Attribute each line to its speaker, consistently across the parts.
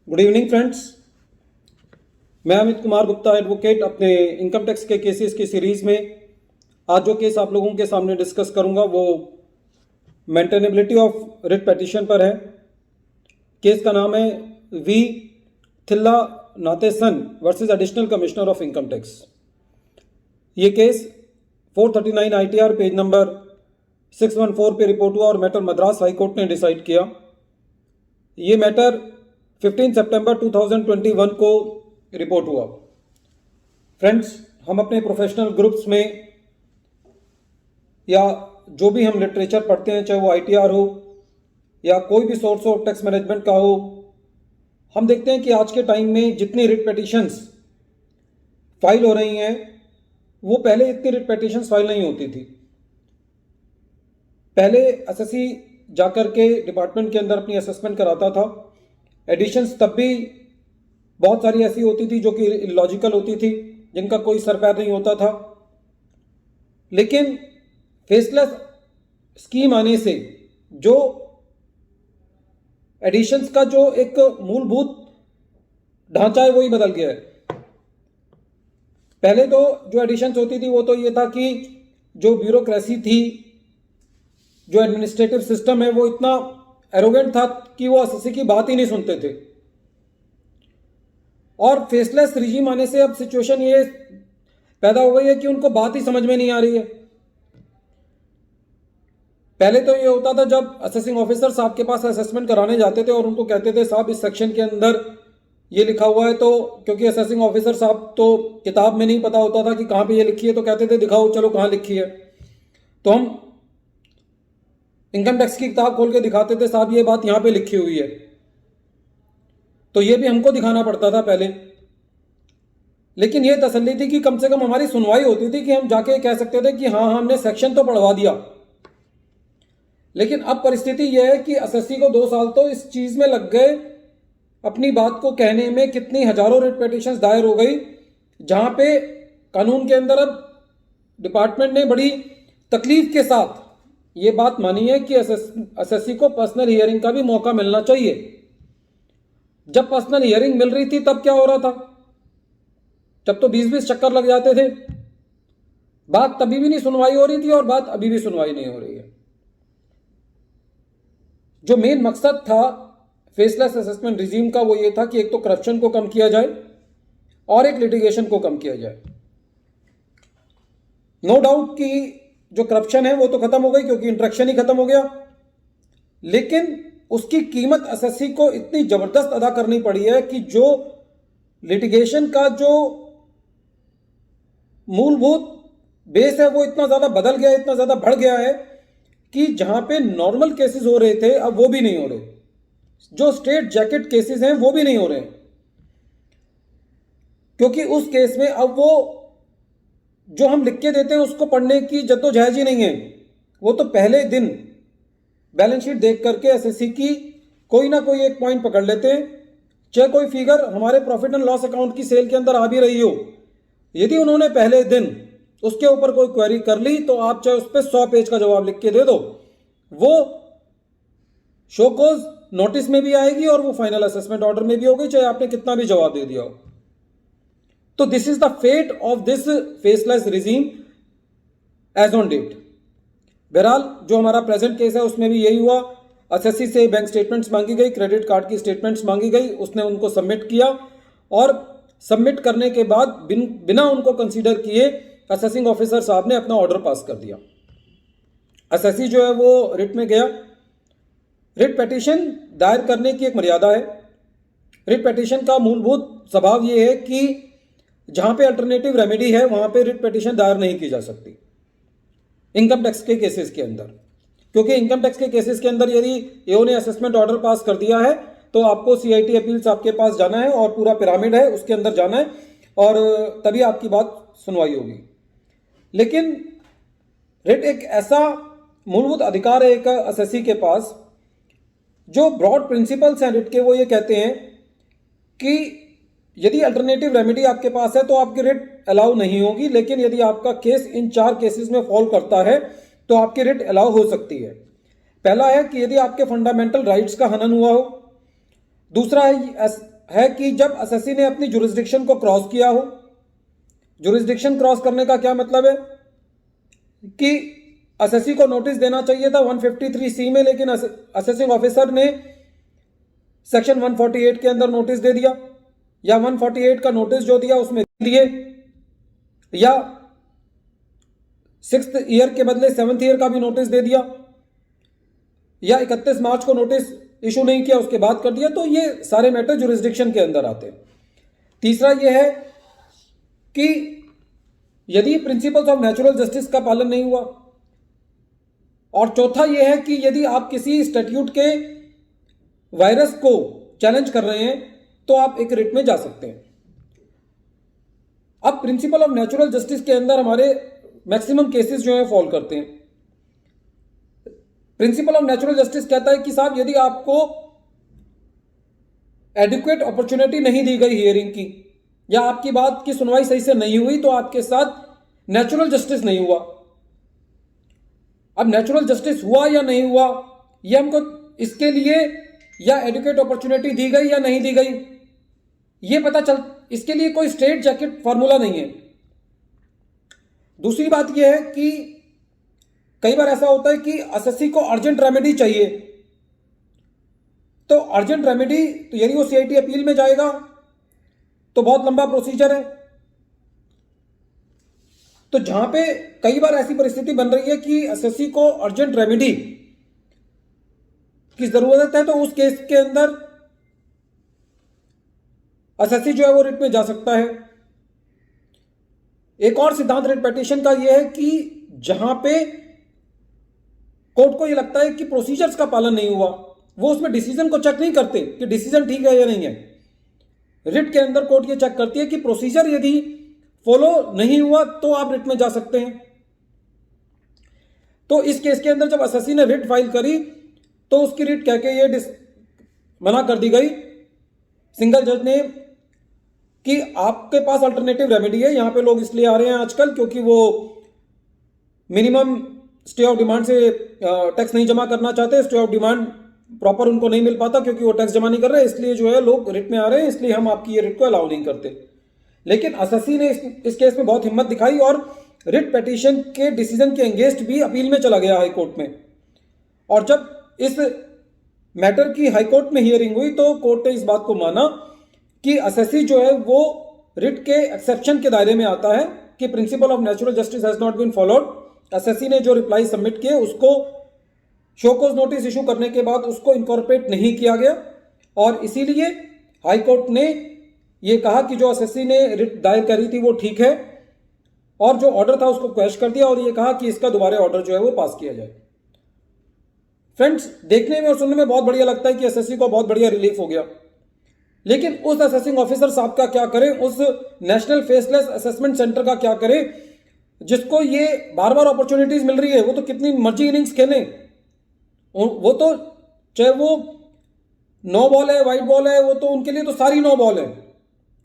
Speaker 1: Good evening friends. मैं Amit Kumar Gupta advocate अपने income tax के केसेस की सीरीज में आज जो केस आप लोगों के सामने डिस्कस करूंगा वो मेंटेनेबिलिटी ऑफ रिट पिटीशन पर है। केस का नाम है V Thilla Natesan versus additional commissioner of income tax. ये केस 439 ITR पेज नंबर 614 पे रिपोर्ट हुआ और मैटर मद्रास हाई कोर्ट ने डिसाइड किया। ये मैटर 15 सितंबर 2021 को रिपोर्ट हुआ। फ्रेंड्स, हम अपने प्रोफेशनल ग्रुप्स में या जो भी हम लिटरेचर पढ़ते हैं, चाहे वो ITR हो या कोई भी सोर्स ऑफ टैक्स मैनेजमेंट का हो, हम देखते हैं कि आज के टाइम में जितनी रिट पिटीशंस फाइल हो रही हैं वो पहले इतनी रिट पिटीशंस फाइल नहीं होती थी। पहले एसएससी जाकर के डिपार्टमेंट के अंदर अपनी असेसमेंट कराता था। एडिशंस तब भी बहुत सारी ऐसी होती थी जो कि इलॉजिकल होती थी, जिनका कोई सर पैर नहीं होता था। लेकिन फेसलेस स्कीम आने से जो एडिशंस का जो एक मूलभूत ढांचा है वही बदल गया है। पहले तो जो एडिशंस होती थी वो तो ये था कि जो ब्यूरोक्रेसी थी, जो एडमिनिस्ट्रेटिव सिस्टम है वो इतना एरोगेंट था कि वो एसएससी की बात ही नहीं सुनते थे। और फेसलेस रिजीम आने से अब सिचुएशन ये पैदा हो गई है कि उनको बात ही समझ में नहीं आ रही है। पहले तो ये होता था जब असेसिंग ऑफिसर्स आपके पास असेसमेंट कराने जाते थे और उनको कहते थे साहब इस सेक्शन के अंदर ये लिखा हुआ है, तो क्योंकि असेसिंग ऑफिसर साहब तो किताब में नहीं पता होता था कि कहाँ पे ये लिखी है, तो कहते थे दिखाओ, चलो कहाँ लिखी है। तो हम इनकम टैक्स की किताब खोल के दिखाते थे, साहब ये बात यहाँ पे लिखी हुई है। तो ये भी हमको दिखाना पड़ता था पहले। लेकिन ये तसल्ली थी कि कम से कम हमारी सुनवाई होती थी कि हम जाके कह सकते थे कि हाँ हमने सेक्शन तो पढ़वा दिया। लेकिन अब परिस्थिति यह है कि एसएससी को 2 साल तो इस चीज में लग गए, अपनी बात को कहने में कितनी हजारों रिट पिटीशंस दायर हो गई, जहां पे कानून के अंदर अब डिपार्टमेंट ने बड़ी तकलीफ के साथ ये बात मानी है कि एसएससी को पर्सनल हियरिंग का भी मौका मिलना चाहिए। जब पर्सनल हियरिंग मिल रही थी तब क्या हो रहा था, तब तो 20-20 चक्कर लग जाते थे। बात तभी भी नहीं सुनवाई हो रही थी और बात अभी भी सुनवाई नहीं हो रही है। जो मेन मकसद था फेसलेस असेसमेंट रिजीम का वो ये था कि एक तो करप्शन को कम किया जाए और एक लिटिगेशन को कम किया जाए। नो डाउट कि जो करप्शन है वो तो खत्म हो गई क्योंकि इंट्रैक्शन ही खत्म हो गया, लेकिन उसकी कीमत एसएससी को इतनी जबरदस्त अदा करनी पड़ी है कि जो लिटिगेशन का जो मूलभूत बेस है वो इतना ज्यादा बदल गया, इतना ज्यादा बढ़ गया है कि जहां पे नॉर्मल केसेस हो रहे थे अब वो भी नहीं हो रहे, जो स्ट्रेट जैकेट केसेस हैं वो भी नहीं हो रहे, क्योंकि उस केस में अब वो जो हम लिख के देते हैं उसको पढ़ने की जद्दोजहद ही नहीं है। वो तो पहले दिन बैलेंस शीट देख करके एसएससी की कोई ना कोई एक पॉइंट पकड़ लेते हैं, चाहे कोई फिगर हमारे प्रॉफिट एंड लॉस अकाउंट की सेल के अंदर आ भी रही हो, यदि उन्होंने पहले दिन उसके ऊपर कोई क्वेरी कर ली तो आप चाहे उस पर 100 पेज का जवाब लिख के दे दो, वो शोकोज नोटिस में भी आएगी और वो फाइनल असेसमेंट ऑर्डर में भी होगी, चाहे आपने कितना भी जवाब दे दिया हो। तो this is the fate of this faceless regime as on date. बहरहाल जो हमारा प्रेजेंट केस है उसमें भी यही हुआ। एसएससी से बैंक स्टेटमेंट्स मांगी गई, क्रेडिट कार्ड की स्टेटमेंट्स मांगी गई, उसने उनको सबमिट किया और सबमिट करने के बाद बिना उनको कंसीडर किए असेसिंग ऑफिसर साहब ने अपना ऑर्डर पास कर दिया। एसएससी जो है वो रिट में गया। रिट पिटीशन दायर करने की एक मर्यादा है। रिट पिटीशन का मूलभूत स्वभाव ये है कि जहां पे अल्टरनेटिव रेमेडी है वहां पे रिट पिटीशन दायर नहीं की जा सकती इनकम टैक्स के केसेस के अंदर, क्योंकि इनकम टैक्स के केसेस के अंदर यदि एओ ने असेसमेंट ऑर्डर पास कर दिया है तो आपको सीआईटी अपील्स आपके पास जाना है और पूरा पिरामिड है उसके अंदर जाना है और तभी आपकी बात सुनवाई होगी। लेकिन रिट एक ऐसा मूलभूत अधिकार है एक एसएससी के पास, जो ब्रॉड प्रिंसिपल्स हैं रिट के, वो ये कहते हैं कि यदि अल्टरनेटिव रेमेडी आपके पास है तो आपकी रिट अलाउ नहीं होगी, लेकिन यदि आपका केस इन 4 केसेस में फॉल करता है तो आपकी रिट अलाउ हो सकती है। पहला है कि यदि आपके फंडामेंटल राइट्स का हनन हुआ हो, दूसरा है है कि जब एसएससी ने अपनी जुरिस्डिक्शन को क्रॉस किया हो। जुरिस्डिक्शन क्रॉस करने का क्या मतलब है कि एसएससी को नोटिस देना चाहिए था 153C में, लेकिन असेसिंग ऑफिसर ने सेक्शन 148 के अंदर नोटिस दे दिया, या 148 का नोटिस जो दिया उसमें दिए, या 6th ईयर के बदले 7th ईयर का भी नोटिस दे दिया, या 31 मार्च को नोटिस इशू नहीं किया उसके बाद कर दिया। तो ये सारे मैटर जुरिस्डिक्शन के अंदर आते हैं। तीसरा ये है कि यदि प्रिंसिपल्स ऑफ नेचुरल जस्टिस का पालन नहीं हुआ, और चौथा यह है कि यदि आप किसी स्टैट्यूट के वायरस को चैलेंज कर रहे हैं तो आप एक रिट में जा सकते हैं। अब प्रिंसिपल ऑफ नेचुरल जस्टिस के अंदर हमारे मैक्सिमम केसेस जो है फॉल करते हैं। प्रिंसिपल ऑफ नेचुरल जस्टिस कहता है कि साहब यदि आपको एडिक्वेट अपॉर्चुनिटी नहीं दी गई हियरिंग की, या आपकी बात की सुनवाई सही से नहीं हुई, तो आपके साथ नेचुरल जस्टिस नहीं हुआ। अब नेचुरल जस्टिस हुआ या नहीं हुआ, ये हमको इसके लिए या एडुकेट अपॉर्चुनिटी दी गई या नहीं दी गई ये पता चल, इसके लिए कोई स्ट्रेट जैकेट फॉर्मूला नहीं है। दूसरी बात यह है कि कई बार ऐसा होता है कि एसएससी को अर्जेंट रेमेडी चाहिए, तो अर्जेंट रेमेडी तो यदि वो सीआईटी अपील में जाएगा तो बहुत लंबा प्रोसीजर है। तो जहां पे कई बार ऐसी परिस्थिति बन रही है कि एसएससी को अर्जेंट रेमेडी की जरूरत है, तो उस केस के अंदर एसएससी जो है वो रिट में जा सकता है। एक और सिद्धांत रिट पिटीशन का यह है कि जहां पे कोर्ट को यह लगता है कि प्रोसीजर्स का पालन नहीं हुआ, वो उसमें डिसीजन को चेक नहीं करते कि डिसीजन ठीक है या नहीं है। रिट के अंदर कोर्ट ये चेक करती है कि प्रोसीजर यदि फॉलो नहीं हुआ तो आप रिट में जा सकते हैं। तो इस केस के अंदर जब एसएससी ने रिट फाइल करी तो उसकी रिट कह के ये मना कर दी गई सिंगल जज ने कि आपके पास अल्टरनेटिव रेमेडी है। यहां पे लोग इसलिए आ रहे हैं आजकल क्योंकि वो मिनिमम स्टे ऑफ डिमांड से टैक्स नहीं जमा करना चाहते, स्टे ऑफ डिमांड प्रॉपर उनको नहीं मिल पाता क्योंकि वो टैक्स जमा नहीं कर रहे, इसलिए जो है लोग रिट में आ रहे हैं, इसलिए हम आपकी ये रिट को अलाउ नहीं करते। लेकिन एसएससी ने इस केस में बहुत हिम्मत दिखाई और रिट पिटीशन के डिसीजन के अगेंस्ट भी अपील में चला गया हाई कोर्ट में। और जब इस मैटर की हाई कोर्ट में हियरिंग हुई तो कोर्ट ने इस बात को माना कि एसएससी जो है वो रिट के एक्सेप्शन के दायरे में आता है कि principle of natural justice has not been followed. SSC ने जो रिप्लाई सबमिट किए उसको शोकॉज नोटिस इशू करने के बाद उसको इनकॉर्पोरेट नहीं किया गया, और इसीलिए हाई कोर्ट ने ये कहा कि जो एसएससी ने रिट दायर करी थी वो ठीक है, और जो ऑर्डर था उसको क्वैश कर दिया और ये कहा कि इसका दोबारा ऑर्डर जो है वो पास किया जाए। फ्रेंड्स, देखने में और सुनने में बहुत बढ़िया लगता है कि एसएससी को बहुत बढ़िया रिलीफ हो गया, लेकिन उस असेसिंग ऑफिसर साहब का क्या करें, उस नेशनल फेसलेस असेसमेंट सेंटर का क्या करें जिसको ये बार बार अपॉर्चुनिटीज मिल रही है। वो तो कितनी मर्जी इनिंग्स खेलें, वो तो चाहे वो 9 बॉल है, वाइट बॉल है, वो तो उनके लिए तो सारी 9 बॉल है।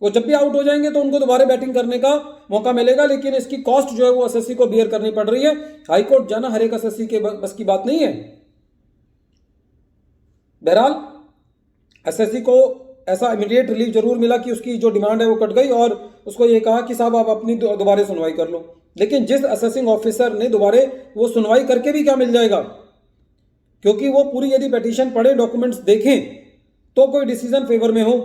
Speaker 1: वो जब भी आउट हो जाएंगे तो उनको दोबारा बैटिंग करने का मौका मिलेगा, लेकिन इसकी कॉस्ट जो है वो एसएससी को बियर करनी पड़ रही है। हाई कोर्ट जाना हर एक एसएससी के बस की बात नहीं है। बहरहाल एसएससी को ऐसा इमीडिएट रिलीफ जरूर मिला कि उसकी जो डिमांड है वो कट गई और उसको ये कहा कि साहब आप अपनी दोबारा सुनवाई कर लो। लेकिन जिस असेसिंग ऑफिसर ने दोबारा वो सुनवाई करके भी क्या मिल जाएगा, क्योंकि वो पूरी यदि पिटीशन पढ़े, डॉक्यूमेंट्स देखें तो कोई डिसीजन फेवर में हो।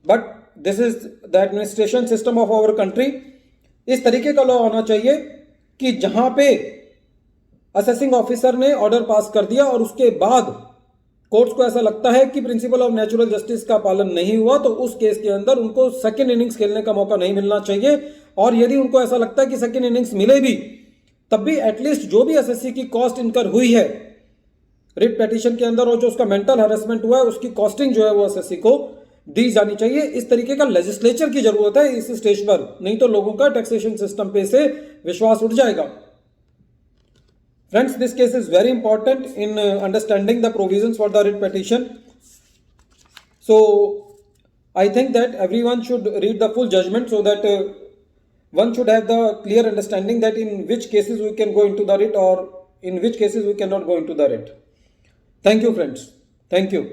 Speaker 1: But this is the administration system of our country. इस तरीके का लॉ होना चाहिए कि जहां पे असेसिंग ऑफिसर ने ऑर्डर पास कर दिया और उसके बाद कोर्ट्स को ऐसा लगता है कि प्रिंसिपल ऑफ नेचुरल जस्टिस का पालन नहीं हुआ, तो उस केस के अंदर उनको सेकेंड इनिंग्स खेलने का मौका नहीं मिलना चाहिए। और यदि उनको ऐसा लगता है कि सेकेंड इनिंग्स मिले भी, तब भी एटलीस्ट जो भी एसएससी की कॉस्ट इनकर हुई है रिट पिटीशन के अंदर और जो उसका मेंटल हैरेसमेंट हुआ है उसकी कॉस्टिंग जो है वो एसएससी को दी जानी चाहिए। इस तरीके का लेजिस्लेचर की जरूरत है इस स्टेज पर, नहीं तो लोगों का टैक्सेशन सिस्टम पे से विश्वास उठ जाएगा। Friends, this case is very important in understanding the provisions for the writ petition. So, I think that everyone should read the full judgment so that one should have the clear understanding that in which cases we can go into the writ or in which cases we cannot go into the writ. Thank you, friends. Thank you.